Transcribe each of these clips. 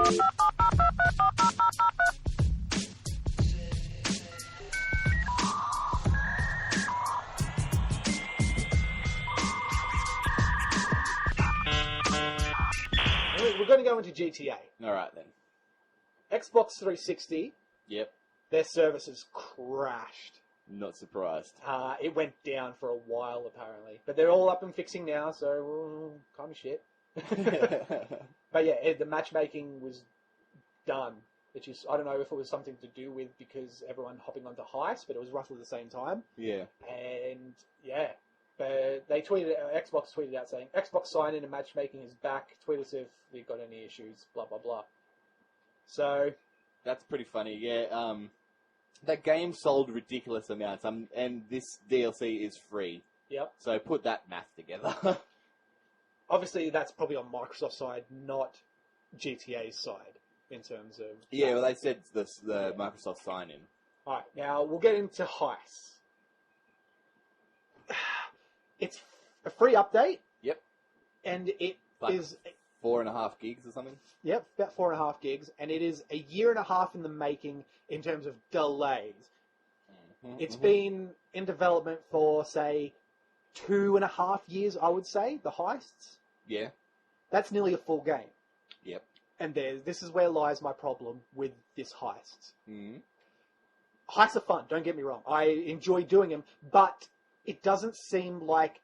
We're going to go into GTA. All right then. Xbox 360. Yep. Their services crashed. Not surprised. It went down for a while, apparently. But they're all up and fixing now, so kind of shit. But yeah, the matchmaking was done. Which is, I don't know if it was something to do with because everyone hopping onto Heist, but it was roughly the same time. Yeah. And yeah, but they tweeted, Xbox tweeted out saying, Xbox sign-in and matchmaking is back. Tweet us if you've got any issues, blah, blah, blah. So... That's pretty funny, yeah. That game sold ridiculous amounts, and this DLC is free. Yep. So put that math together. Obviously, that's probably on Microsoft's side, not GTA's side, in terms of... Yeah, well, they said the Microsoft sign-in. Alright, now we'll get into Heists. It's a free update. Yep. And it is... 4.5 gigs or something? Yep, about 4.5 gigs. And it is a year and a half in the making in terms of delays. Mm-hmm. It's been in development for, say, 2.5 years, I would say, the Heists. Yeah. That's nearly a full game. Yep. And this is where lies my problem with this Heists. Mm-hmm. Heists are fun, don't get me wrong. I enjoy doing them, but it doesn't seem like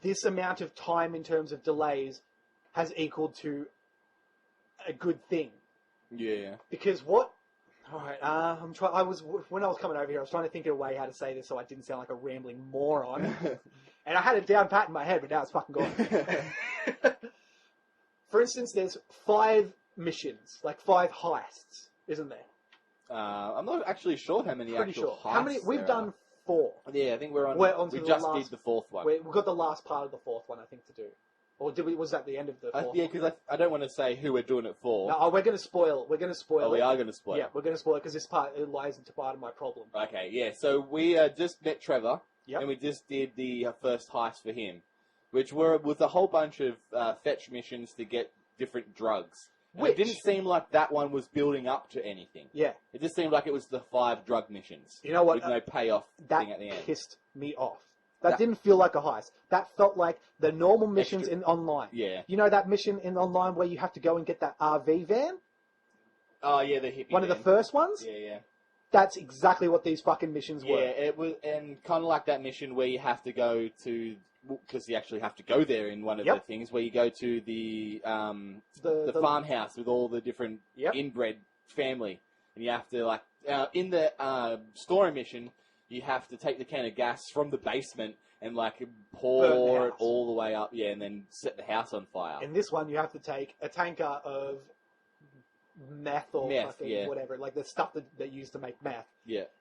this amount of time in terms of delays has equaled to a good thing. Yeah. Because what... Alright, when I was coming over here, I was trying to think of a way how to say this so I didn't sound like a rambling moron. And I had it down pat in my head, but now it's fucking gone. For instance, there's 5 missions, like 5 heists, isn't there? I'm not actually sure how many Pretty actual sure. heists How many? We've done 4. Yeah, I think we're on we to just did the 4th one. We've got the last part of the 4th one, I think, to do. Or was that the end of the 4th? Yeah, because I don't want to say who we're doing it for. No, we're going to spoil. We're going to spoil. Oh, we are going to spoil. Yeah, we're going to spoil it because it lies into part of my problem. Okay, yeah. So we just met Trevor, Yep. and we just did the first heist for him, which was a whole bunch of fetch missions to get different drugs. And it didn't seem like that one was building up to anything. Yeah. It just seemed like it was the 5 drug missions. You know what? With no payoff thing at the end. That pissed me off. That didn't feel like a heist. That felt like the normal missions in online. Yeah. You know that mission in online where you have to go and get that RV van? Oh, yeah, the hippie One van. of the first ones? Yeah, yeah. That's exactly what these fucking missions were. Yeah, it was, and kind of like that mission where you have to go to, because you actually have to go there in one of the things, where you go to the farmhouse with all the different inbred family, and you have to, like, in the story mission, you have to take the can of gas from the basement and, like, pour it all the way up, and then set the house on fire. In this one, you have to take a tanker of meth or fucking whatever, like the stuff that they use to make meth,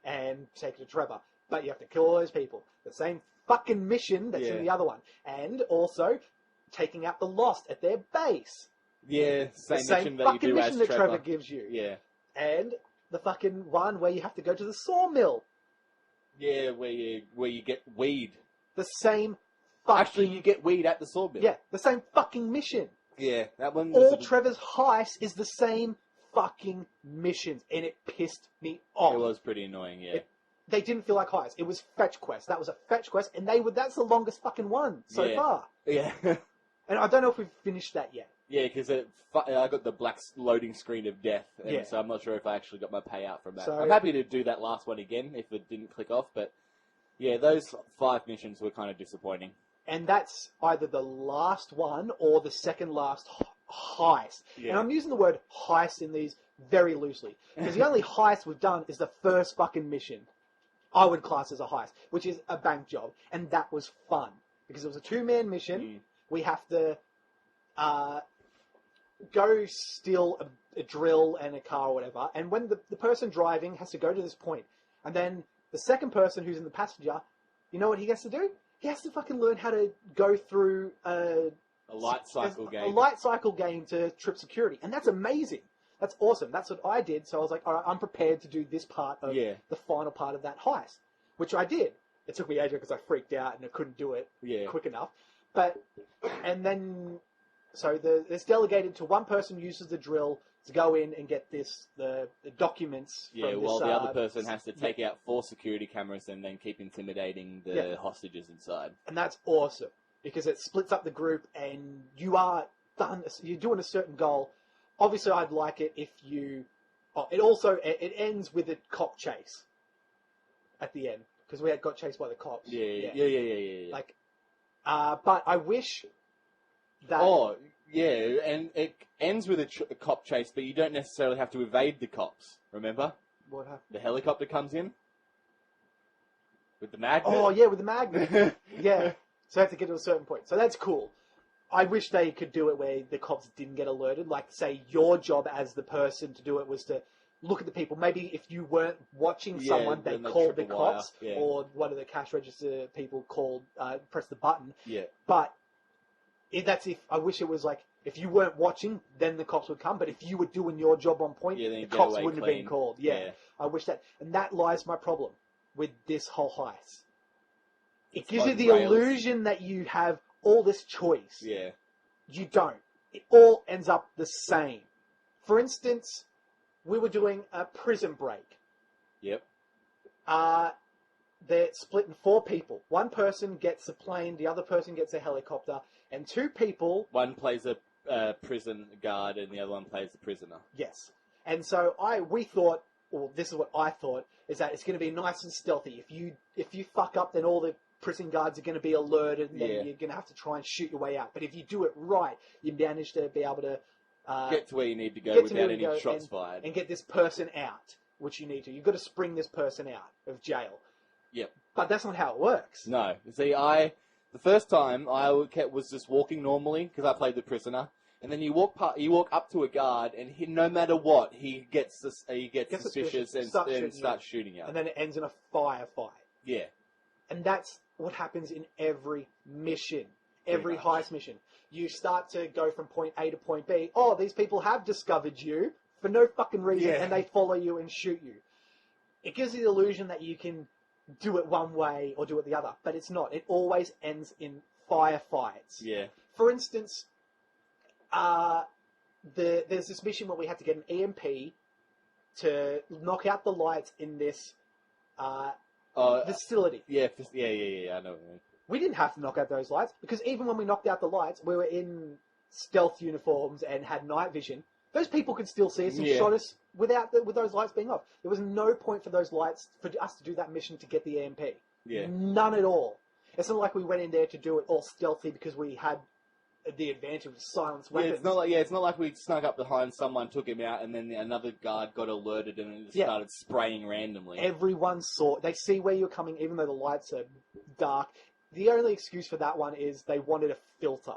and take it to Trevor. But you have to kill all those people. The same fucking mission that's in the other one. And also, taking out the Lost at their base. Yeah, same mission that fucking you do mission as that Trevor. Trevor gives you. Yeah. And the fucking one where you have to go to the sawmill. Yeah, where you get weed. The same fucking... Actually, you get weed at the sawmill. Yeah, the same fucking mission. Yeah, that one All Trevor's heist is the same fucking missions, and it pissed me off. It was pretty annoying, yeah. They didn't feel like heists. It was fetch quest. That was a fetch quest, and that's the longest fucking one so far. Yeah. And I don't know if we've finished that yet. Yeah, because I got the black loading screen of death, and so I'm not sure if I actually got my payout from that. So, I'm happy to do that last one again if it didn't click off, but yeah, those 5 missions were kind of disappointing. And that's either the last one or the second last heist. Yeah. And I'm using the word heist in these very loosely, because the only heist we've done is the first fucking mission. I would class as a heist, which is a bank job, and that was fun because it was a 2-man mission. We have to go steal a drill and a car or whatever, and when the person driving has to go to this point, and then the second person who's in the passenger, you know what he has to do? He has to fucking learn how to go through a light cycle game. A light cycle game to trip security, and that's amazing. That's awesome. That's what I did. So I was like, all right, I'm prepared to do this part of the final part of that heist, which I did. It took me ages because I freaked out and I couldn't do it quick enough. And then it's delegated to one person who uses the drill to go in and get the documents. Yeah, from while this, the other person has to take out 4 security cameras and then keep intimidating the hostages inside. And that's awesome because it splits up the group, and you're doing a certain goal. Obviously, I'd like it if you. Oh, it ends with a cop chase at the end because we got chased by the cops. Yeah. Like, but I wish that. Oh, yeah, and it ends with a cop chase, but you don't necessarily have to evade the cops. Remember? What happened? The helicopter comes in with the magnet. Oh yeah, with the magnet. Yeah. So I have to get to a certain point. So that's cool. I wish they could do it where the cops didn't get alerted. Like, say, your job as the person to do it was to look at the people. Maybe if you weren't watching someone, they called the cops, or one of the cash register people called, press the button. Yeah. But I wish it was like, if you weren't watching, then the cops would come. But if you were doing your job on point, the cops wouldn't have been called. Yeah. I wish that. And that lies my problem with this whole heist. It gives you the illusion that you have all this choice. Yeah. You don't. It all ends up the same. For instance, we were doing a prison break. Yep. They're split in 4 people. One person gets a plane, the other person gets a helicopter, and 2 people... One plays a prison guard and the other one plays the prisoner. Yes. And so we thought, or this is what I thought, is that it's going to be nice and stealthy. If you fuck up, then all the prison guards are going to be alerted, and then you're going to have to try and shoot your way out. But if you do it right, you manage to be able to... get to where you need to go without any shots fired. And get this person out, which you need to. You've got to spring this person out of jail. Yep. But that's not how it works. No. See, the first time I was just walking normally because I played the prisoner, and then you walk up to a guard, and no matter what, he gets suspicious and starts shooting you. And then it ends in a firefight. Yeah. And that's what happens in every mission, every heist mission. You start to go from point A to point B. Oh, these people have discovered you for no fucking reason, and they follow you and shoot you. It gives you the illusion that you can do it one way or do it the other, but it's not. It always ends in firefights. Yeah. For instance, there's this mission where we had to get an EMP to knock out the lights in this facility. Yeah, I know what you mean. We didn't have to knock out those lights, because even when we knocked out the lights, we were in stealth uniforms and had night vision. Those people could still see us and shot us with those lights being off. There was no point for those lights, for us to do that mission to get the EMP. Yeah. None at all. It's not like we went in there to do it all stealthy because we had the advantage of silenced weapons. It's not like we snuck up behind someone, took him out, and then another guard got alerted and it started spraying randomly. Everyone they see where you're coming, even though the lights are dark. The only excuse for that one is they wanted a filter,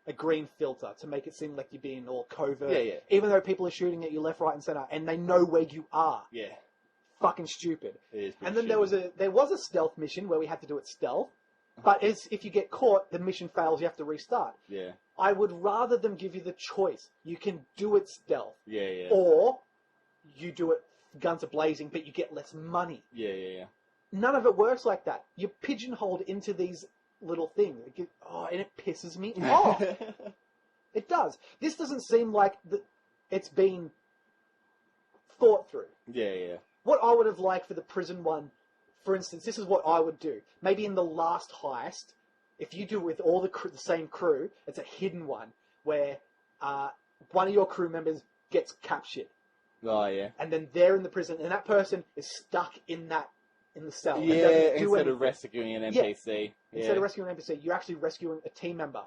a green filter, to make it seem like you're being all covert. Yeah. Even though people are shooting at you left, right, and center, and they know where you are. Yeah. Fucking stupid. It is. And then there was a stealth mission where we had to do it stealth. But if you get caught, the mission fails, you have to restart. Yeah. I would rather them give you the choice. You can do it stealth. Yeah. Or you do it guns are blazing, but you get less money. Yeah. None of it works like that. You're pigeonholed into these little things. And it pisses me off. It does. This doesn't seem like it's been thought through. Yeah. What I would have liked for the prison one, for instance, this is what I would do. Maybe in the last heist, if you do it with all the same crew, it's a hidden one where one of your crew members gets captured. Oh, yeah. And then they're in the prison, and that person is stuck in the cell. Yeah, instead of rescuing an NPC. Yeah. Instead of rescuing an NPC, you're actually rescuing a team member.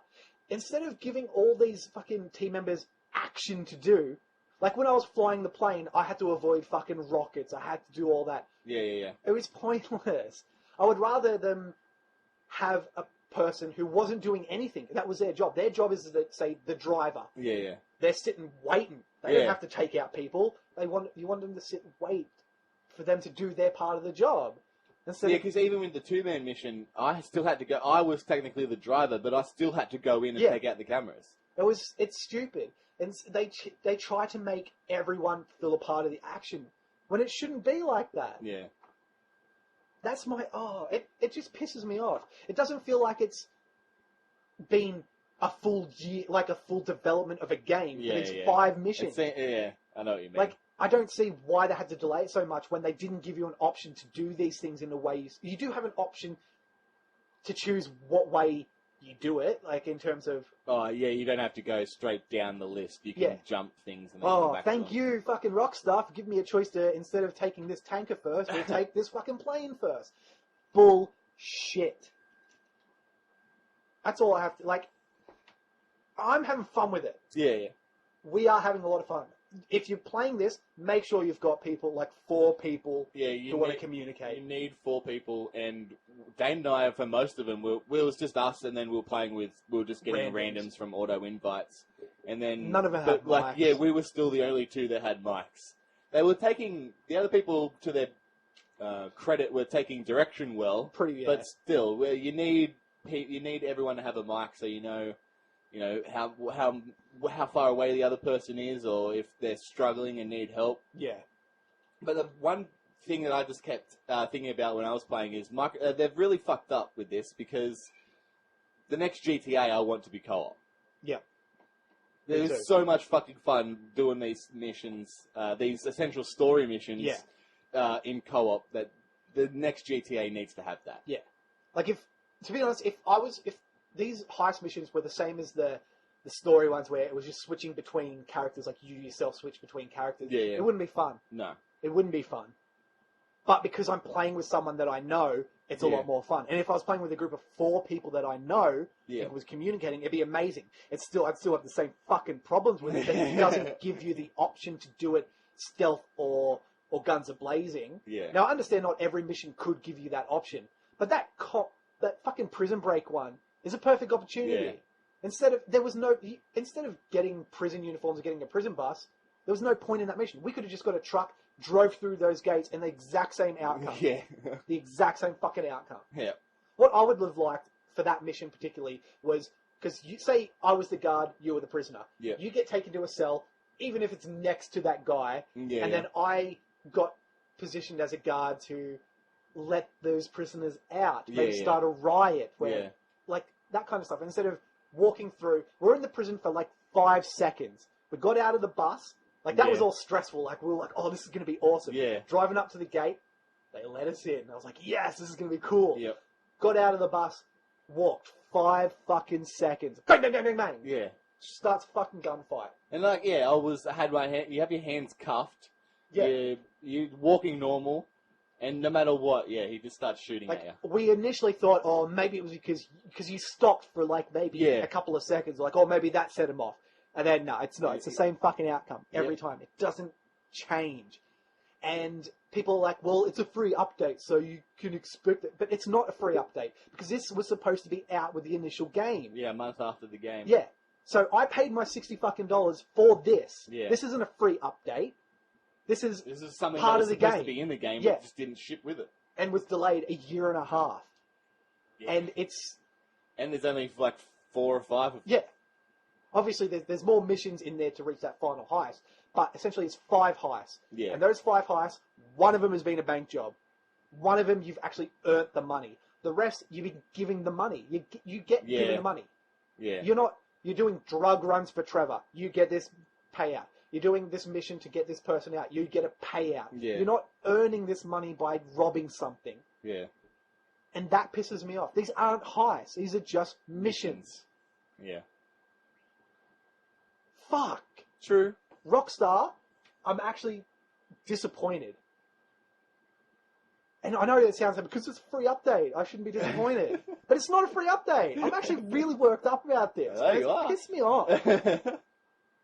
Instead of giving all these fucking team members action to do, like when I was flying the plane, I had to avoid fucking rockets. I had to do all that. Yeah. It was pointless. I would rather them have a person who wasn't doing anything. That was their job. Their job is, say, the driver. Yeah. They're sitting waiting. They don't have to take out people. You want them to sit and wait for them to do their part of the job. Because even with the 2-man mission, I still had to go. I was technically the driver, but I still had to go in and take out the cameras. It's stupid. And they try to make everyone feel a part of the action when it shouldn't be like that. Yeah. That's it just pisses me off. It doesn't feel like it's been a full year, like a full development of a game for these 5 missions. Yeah, I know what you mean. Like, I don't see why they had to delay it so much when they didn't give you an option to do these things in a way. You do have an option to choose what way you do it, like in terms of... Oh, yeah, you don't have to go straight down the list. You can jump things and then oh, come back thank to you, fucking Rockstar, for giving me a choice to, instead of taking this tanker first, we'll take this fucking plane first. Bullshit. That's all I have to... Like, I'm having fun with it. Yeah. We are having a lot of fun. If you're playing this, make sure you've got people, like 4 people who want to communicate. You need 4 people, and Dane and I, for most of them, it was just us, and then we were just getting randoms from auto invites. And then... None of them had mics. Yeah, we were still the only 2 that had mics. They were taking... The other people, to their credit, were taking direction well. But still, you need everyone to have a mic so you know how far away the other person is, or if they're struggling and need help. Yeah. But the one thing that I just kept thinking about when I was playing is they've really fucked up with this, because the next GTA I want to be co-op. Yeah. There's so much fucking fun doing these missions, these essential story missions in co-op, that the next GTA needs to have that. Yeah. Like, to be honest, if these heist missions were the same as the story ones where it was just switching between characters, like you yourself switch between characters, it wouldn't be fun. No. It wouldn't be fun. But because I'm playing with someone that I know, it's a lot more fun. And if I was playing with a group of 4 people that I know, and was communicating, it'd be amazing. I'd still have the same fucking problems with it, that it doesn't give you the option to do it stealth or guns a-blazing. Yeah. Now, I understand not every mission could give you that option, but that fucking Prison Break one is a perfect opportunity. Yeah. Instead of getting prison uniforms or getting a prison bus, there was no point in that mission. We could have just got a truck, drove through those gates, and the exact same outcome. Yeah. The exact same fucking outcome. Yeah. What I would have liked for that mission particularly was, because you say I was the guard, you were the prisoner. Yeah. You get taken to a cell, even if it's next to that guy, and then I got positioned as a guard to let those prisoners out. Maybe start a riot, where, like, that kind of stuff. Instead of walking through, we're in the prison for like 5 seconds. We got out of the bus. Like, that was all stressful. Like, we were like, oh, this is going to be awesome. Yeah. Driving up to the gate, they let us in. I was like, yes, this is going to be cool. Yep. Got out of the bus, walked 5 fucking seconds. Bang, bang, bang, bang, bang. Yeah. Starts fucking gunfight. And like, I had my hand, you have your hands cuffed. Yeah. You're walking normal. And no matter what, he just starts shooting at you. We initially thought, oh, maybe it was because you stopped for like maybe a couple of seconds. Like, oh, maybe that set him off. And then, no, it's not. It's the same fucking outcome every time. It doesn't change. And people are like, well, it's a free update, so you can expect it. But it's not a free update, because this was supposed to be out with the initial game. Yeah, a month after the game. Yeah. So I paid my $60 fucking for this. Yeah. This isn't a free update. This is something part that was of the supposed game. to be in the game, but just didn't ship with it. And was delayed a year and a half. Yeah. And there's only like 4 or 5 of them. Yeah. Obviously, there's more missions in there to reach that final heist, but essentially it's 5 heists. Yeah. And those 5 heists, one of them has been a bank job. One of them, you've actually earned the money. The rest, you've been giving the money. You get given the money. Yeah. You're doing drug runs for Trevor. You get this payout. You're doing this mission to get this person out. You get a payout. Yeah. You're not earning this money by robbing something. Yeah. And that pisses me off. These aren't heists. These are just missions. Yeah. Fuck. True. Rockstar, I'm actually disappointed. And I know it sounds like, because it's a free update, I shouldn't be disappointed. But it's not a free update. I'm actually really worked up about this. It's pissed me off.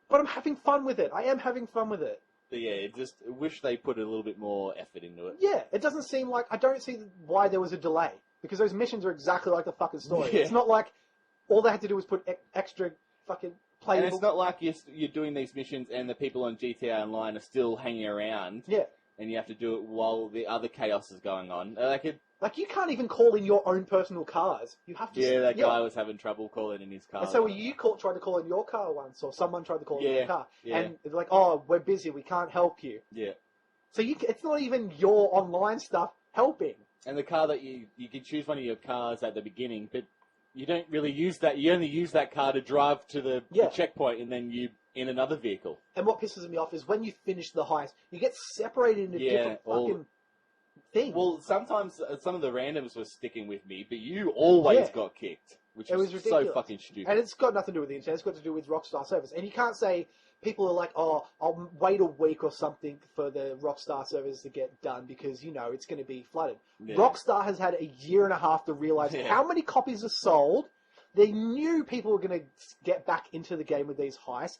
But I'm having fun with it. I am having fun with it. But yeah, just wish they put a little bit more effort into it. Yeah, it doesn't seem like... I don't see why there was a delay. Because those missions are exactly like the fucking story. Yeah. It's not like all they had to do was put extra fucking playable... And it's not like you're doing these missions and the people on GTA Online are still hanging around. Yeah. And you have to do it while the other chaos is going on. Like, you can't even call in your own personal cars. You have to... Yeah, that guy was having trouble calling in his car. And so you tried to call in your car once, or someone tried to call in your car. Yeah. And it's like, oh, we're busy, we can't help you. Yeah. So it's not even your online stuff helping. And the car that you can choose one of your cars at the beginning, but you don't really use that. You only use that car to drive to the checkpoint, and then you in another vehicle. And what pisses me off is when you finish the heist, you get separated into different fucking things. Well, sometimes some of the randoms were sticking with me, but you always got kicked, which was so fucking stupid. And it's got nothing to do with the internet. It's got to do with Rockstar service. And you can't say people are like, oh, I'll wait a week or something for the Rockstar service to get done because, you know, it's going to be flooded. Yeah. Rockstar has had a year and a half to realize how many copies are sold. They knew people were going to get back into the game with these heists,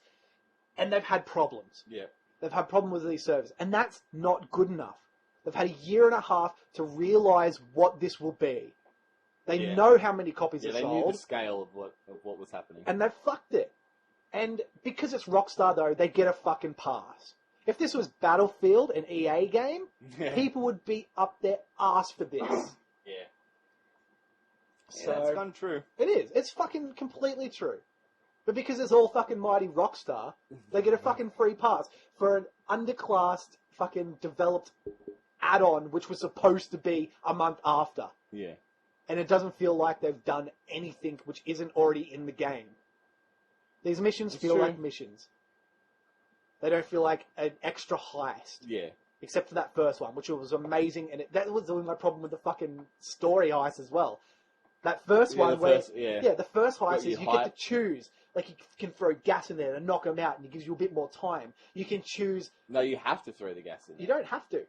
and they've had problems. Yeah. They've had problems with these servers, and that's not good enough. They've had a year and a half to realize what this will be. They know how many copies are sold. They knew the scale of what was happening. And they've fucked it. And because it's Rockstar, though, they get a fucking pass. If this was Battlefield, an EA game, people would be up their arse for this. Yeah. So, that's gone true. It is. It's fucking completely true. But because it's all fucking mighty Rockstar, they get a fucking free pass for an underclassed fucking developed add-on which was supposed to be a month after. Yeah. And it doesn't feel like they've done anything which isn't already in the game. These missions feel like missions. They don't feel like an extra heist. Yeah. Except for that first one, which was amazing. And that was my problem with the fucking story heist as well. That first one the first heist is you get to choose. Like, you can throw gas in there and knock them out, and it gives you a bit more time. You can choose... No, you have to throw the gas in there. You don't have to.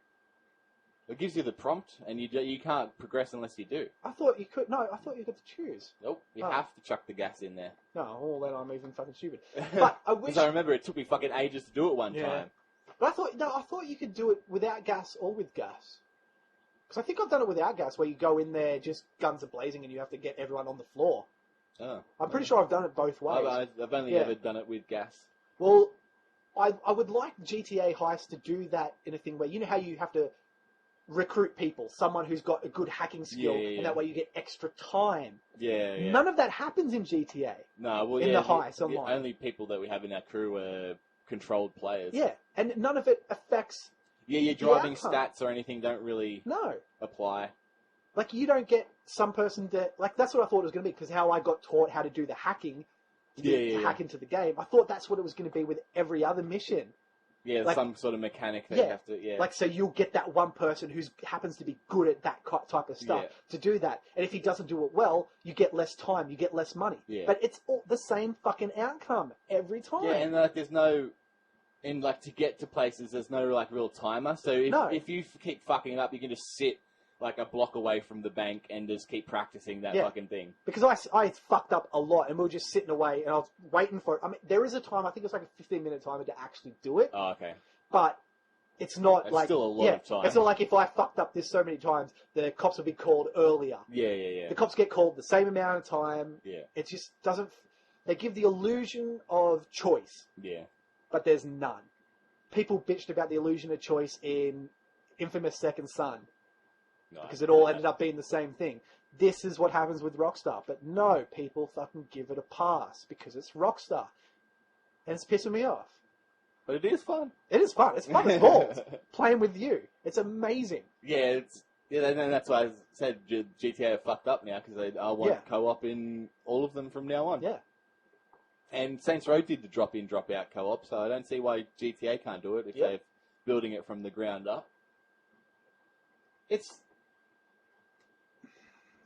It gives you the prompt, and you can't progress unless you do. I thought you could... No, I thought you got to choose. Nope, you have to chuck the gas in there. No, well, then I'm even fucking stupid. But I wish... Because I remember it took me fucking ages to do it one time. But I thought you could do it without gas or with gas. Because I think I've done it without gas, where you go in there, just guns are blazing, and you have to get everyone on the floor. Oh. I'm pretty sure I've done it both ways. I've only ever done it with gas. Well, I would like GTA Heists to do that in a thing where, you know how you have to recruit people, someone who's got a good hacking skill, and that way you get extra time. Yeah. None of that happens in GTA. No, well, in the heists online. The only people that we have in our crew are controlled players. Yeah, and none of it affects... Yeah, your driving stats or anything don't really apply. Like, you don't get some person to... Like, that's what I thought it was going to be, because how I got taught how to do the hacking, to hack into the game, I thought that's what it was going to be with every other mission. Yeah, like, some sort of mechanic that you have to... Yeah. Like, so you'll get that one person who happens to be good at that type of stuff to do that. And if he doesn't do it well, you get less time, you get less money. Yeah. But it's all the same fucking outcome every time. Yeah, and like, there's no... And like, to get to places, there's no like real timer. So if you keep fucking it up, you can just sit like a block away from the bank and just keep practicing that fucking thing. Because I fucked up a lot, and we were just sitting away, and I was waiting for it. I mean, there is a time, I think it's like a 15-minute timer to actually do it. Oh, okay. But it's not like... still a lot of time. It's not like if I fucked up this so many times, the cops would be called earlier. Yeah. The cops get called the same amount of time. Yeah. It just doesn't... They give the illusion of choice. Yeah. But there's none. People bitched about the illusion of choice in Infamous Second Son. No, because it all ended up being the same thing. This is what happens with Rockstar. But no, people fucking give it a pass because it's Rockstar. And it's pissing me off. But it is fun. It is fun. It's fun as balls. Playing with you. It's amazing. Yeah, and that's why I said GTA are fucked up now, because I want co-op in all of them from now on. Yeah. And Saints Row did the drop-in, drop-out co-op, so I don't see why GTA can't do it if they're building it from the ground up.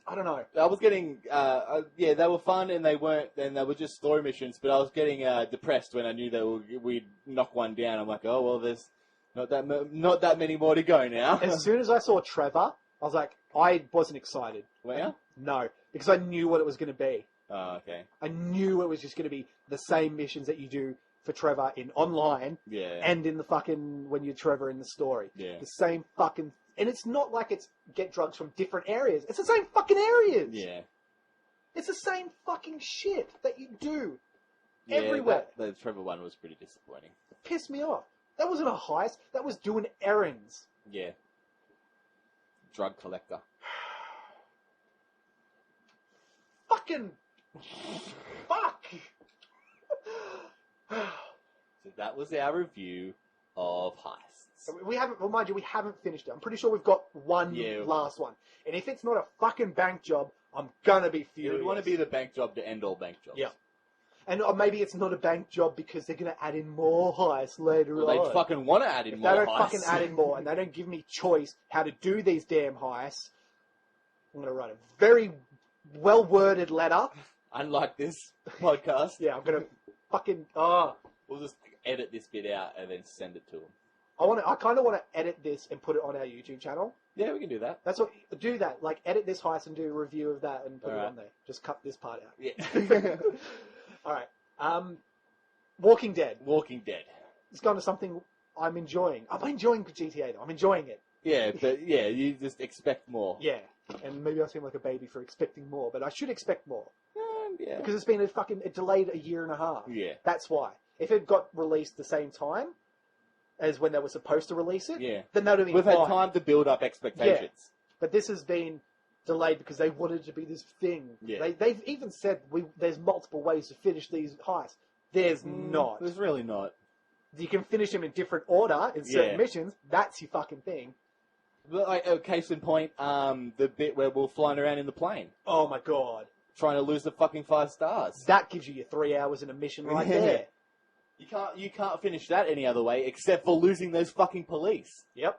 I don't know. I was getting, they were fun and they were just story missions, but I was getting depressed when I knew we'd knock one down. I'm like, oh, well, there's not that many more to go now. As soon as I saw Trevor, I was like, I wasn't excited. Well? No, because I knew what it was going to be. Oh, okay. I knew it was just going to be the same missions that you do for Trevor in online and in the fucking, when you're Trevor in the story. Yeah. The same fucking... And it's not like it's get drugs from different areas. It's the same fucking areas. Yeah. It's the same fucking shit that you do everywhere. The Trevor one was pretty disappointing. It pissed me off. That wasn't a heist. That was doing errands. Yeah. Drug collector. Fucking... Fuck! So that was our review of Heists. We haven't, mind you, we haven't finished it. I'm pretty sure we've got one last one. And if it's not a fucking bank job, I'm gonna be You furious. would want to be the bank job to end all bank jobs. Yeah. And or maybe it's not a bank job because they're gonna add in more heists later on. They fucking want to add in if more they don't heists. fucking add in more, and they don't give me choice how to do these damn heists, I'm gonna write a very well worded letter. Unlike this podcast. Yeah, I'm gonna fucking We'll just edit this bit out and then send it to them. I kind of want to edit this and put it on our YouTube channel. Yeah, we can do that. That's what do that. Like edit this heist and do a review of that and put it Alright. on there. Just cut this part out. Yeah. All right. Walking Dead. Walking Dead. It's gone to something I'm enjoying. I'm enjoying GTA though. I'm enjoying it. Yeah, but yeah, you just expect more. Yeah. And maybe I seem like a baby for expecting more, but I should expect more. Yeah. Because it's been it delayed a year and a half. Yeah. That's why. If it got released the same time as when they were supposed to release it, then that would have been We've fine. had time to build up expectations. Yeah. But this has been delayed because they wanted it to be this thing. Yeah. They've even said there's multiple ways to finish these heists. There's not. There's really not. You can finish them in different order in certain missions. That's your fucking thing. But, like, case in point, the bit where we're flying around in the plane. Oh my god. Trying to lose the fucking 5 stars. That gives you your 3 hours in a mission right there. You can't finish that any other way except for losing those fucking police. Yep.